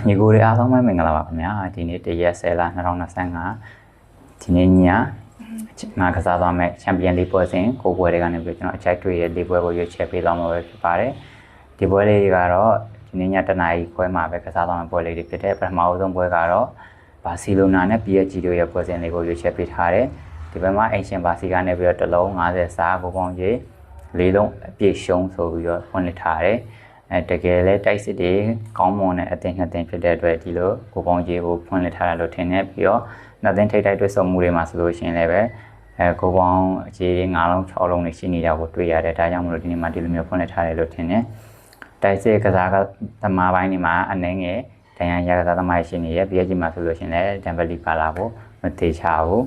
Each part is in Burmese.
ညီကိုတွေအားလုံးပဲမင်္ဂလာပါခင်ဗျာဒီနေ့တရက်10လ2025ဒီနေ့ညငါကစားသွားမဲ့ချန်ပီယံလိပွဲစဉ်ကိုပွဲတွေကနေပြီးကျွန်တော်အချိုက်တွေ့ရဲ့၄ပွဲကိုရွေးချယ်ပေးသွားမှာပဲဖြစ်ပါတယ်ဒီပွဲလေးတွေကတော့ဒီနေ့ညတနာရီခွဲမှာပဲကစားသွားမဲ့ပွဲလေးတွေဖြစ်တဲ့ပထမဆုံးပွဲကတော့ဘာစီလိုနာနဲ့ PSG တို့ရဲ့ပွဲစဉ်လေးကိုရွေးချယ်ပေးထားတယ်ဒီဘက်မှာအင်ရှင်ဘာစီကနေပြီးတော့တစ်လုံး50စာကိုပေါင်းရေး၄လုံးအပြည့်ရှုံးဆိုပြီးတော့ဖွင့်လှစ်ထားတယ်တကယ်လဲတိုက်စစ်တွေကောင်းမွန်တဲ့အသင်းနှစ်သင်းဖြစ်တဲ့အတွက်ဒီလိုကိုပေါင်းကြီးကိုဖွင့်လှစ်ထားတာလို့ထင်နေပြီးတော့နှစ်သင်းထိပ်တိုက်တွေ့ဆုံမှုတွေမှာဆိုလို့ရှိရင်လည်းပဲကိုပေါင်းအခြေ9လုံး6လုံးတွေရှိနေတာကိုတွေ့ရတယ်ဒါကြောင့်မလို့ဒီနေ့မှဒီလိုမျိုးဖွင့်လှစ်ထားတယ်လို့ထင်နေတိုက်စစ်ကစားကသမားပိုင်းတွေမှာအနေငယ်ဒဏ်ရာရကစားသမားရှိနေရဲ့ပြည်ကြီးမှာဆိုလို့ရှိရင်လည်းဒမ်ဘလီပါလာဖို့မသေးချဘူး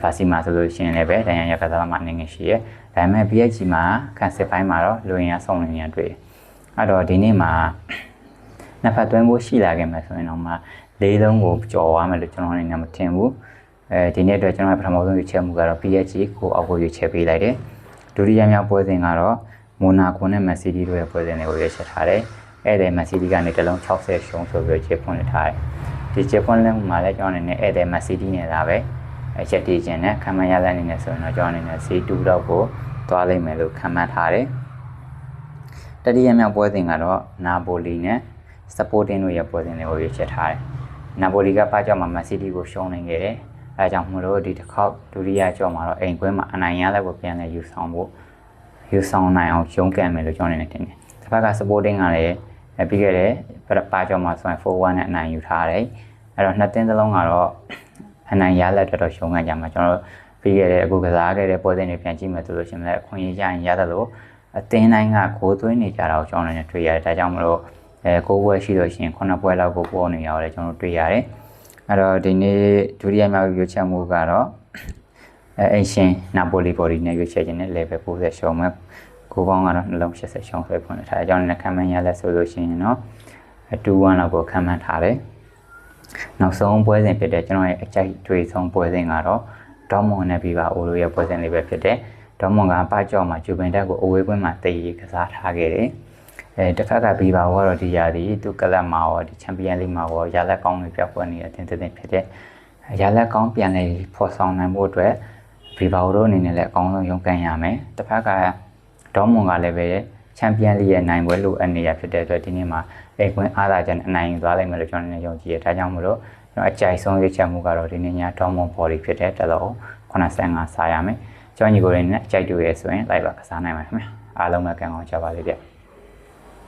ဘာစီမှာဆိုလို့ရှိရင်လည်းပဲဒဏ်ရာရကစားသမားအနေငယ်ရှိရဲ့ဒါပေမဲ့ပြည်ကြီးမှာကန်စစ်ပိုင်းမှာတော့လူရင်းရဆုံးနေရတွေ့အဲ့တော့ဒီနေ့မှာနှစ်ဖက်သွင်းဖို့ရှိလာခဲ့မှာဆိုရင်တော့မှ၄လုံးကိုကြော်သွားမယ်လို့ကျွန်တော်အနေနဲ့မထင်ဘူးဒီနေ့အတွက်ကျွန်တော်ပထမဆုံးရွေးချယ်မှုကတော့ PSG ကိုအောက်ကိုရွေးချယ်ပေးလိုက်တယ်ဒုတိယမြောက်ပွဲစဉ်ကတော့မိုနာကိုနဲ့မက်ဆီဒီတို့ရဲ့ပွဲစဉ်တွေကိုရွေးချယ်ထားတယ်အဲ့ဒီမက်ဆီဒီကနေတစ်လုံး60ရှုံးဆိုပြီးခြေဖွင့်ထားတယ်ဒီခြေဖွင့်လက်မှာလည်းကျွန်တော်အနေနဲ့အဲ့ဒီမက်ဆီဒီနဲ့လာပဲချက်တည်ခြင်းနဲ့ခံမှန်းရတဲ့အနေနဲ့ဆိုရင်တော့ကျွန်တော်အနေနဲ့ C2 တော့ကိုသွားလိမ့်မယ်လို့ခံမှန်းထားတယ်တတိယမြောက်ပွဲစဉ်ကတော့နာပိုလီနဲ့စပိုတင်တို့ရဲ့ပွဲစဉ်တွေကိုရွေးချယ်ထားတယ်။နာပိုလီကပါကြောင့်မှမက်ဆီတီကိုရှုံးနိုင်ခဲ့တယ်။အဲဒါကြောင့်မလို့ဒီတစ်ခေါက်ဒုတိယကြောမှာတော့အိမ်ကွင်းမှာအနိုင်ရလက်ကိုပြန်လဲယူဆောင်နိုင်အောင်ရှုံးကန်မယ်လို့ကျွန်တော်အနေနဲ့ထင်တယ်။တစ်ဖက်ကစပိုတင်ကလည်းပြီးခဲ့တဲ့ပါကြောမှာဆိုရင် 4-1 နဲ့အနိုင်ယူထားတယ်။အဲတော့နှစ်သင်းစလုံးကတော့အနိုင်ရလက်တော်ရှုံးကန်ကြမှာကျွန်တော်ပြီးခဲ့တဲ့အခုကစားခဲ့တဲ့ပွဲစဉ်တွေပြန်ကြည့်မယ်ဆိုလို့ရှိရင်လည်းအခွင့်အရေးရရင်ရတယ်လို့အသင်းတိုင်းကကိုသွင်းနေကြတာကိုကျွန်တော်လည်းတွေ့ရတယ်ဒါကြောင့်မလို့ကိုပွဲရှိလို့ရှိရင်9ပွဲလောက်ကိုပေါ်နေရတယ်ကျွန်တော်တွေ့ရတယ်အဲ့တော့ဒီနေ့ဒုတိယမြောက်ရွေးချယ်မှုကတော့အင်ရှင်နာပိုလီဘော်ဒီနဲ့ရွေးချယ်ခြင်းနဲ့ level 90ရှုံးမဲ့ကိုပေါင်းကတော့နှလုံး80ရှုံးဆွဲဖွင့်ထားတယ်အကြောင်းနဲ့ခံမှန်းရလဲဆိုလို့ရှိရင်တော့2-1လောက်ကိုခံမှန်းထားတယ်နောက်ဆုံးပွဲစဉ်ဖြစ်တဲ့ကျွန်တော်ရဲ့အကြိုက်တွေ့ဆုံးပွဲစဉ်ကတော့ဒေါမွန်နဲ့ပြီးပါအိုလိုရဲ့ပွဲစဉ်လေးပဲဖြစ်တဲ့ဒေါမွန်ကပါကြော့မှာဂျူဗင်တက်ကိုအဝေးကွင်းမှာတည်ရကစားထားခဲ့တယ်တစ်ဖက်ကဘီဘာကတော့ဒီရာဒီသူကလပ်မှာရောဒီချန်ပီယံလိမှာရောရလက်ကောင်းတွေပြောက်ပွဲနေတဲ့အသင်းတစ်သင်းဖြစ်တဲ့ရလက်ကောင်းပြန်လေဖော်ဆောင်နိုင်ဖို့အတွက်ဘီဘာတို့အနေနဲ့လည်းအကောင်းဆုံးရုန်းကန်ရမယ်တစ်ဖက်ကဒေါမွန်ကလည်းပဲချန်ပီယံလိရဲ့နိုင်ပွဲလို့အနေရဖြစ်တဲ့အတွက်ဒီနေ့မှာအိမ်ကွင်းအားသာချက်အနိုင်ယူသွားလိမ့်မယ်လို့ကျွန်တော်လည်းယုံကြည်ရဒါကြောင့်မလို့ကျွန်တော်အကြိုက်ဆုံးရွေးချယ်မှုကတော့ဒီနေ့ညဒေါမွန်ဘော်ဒီဖြစ်တဲ့တလုံး85စားရမယ်ကျွန်တော်ညီကိုရင်းနဲ့အကြိုက်တွေ့ရဆိုရင်လိုက်ပါကစားနိုင်ပါခင်ဗျာအားလုံးပဲကံကောင်းကြပါလိမ့်ဗျ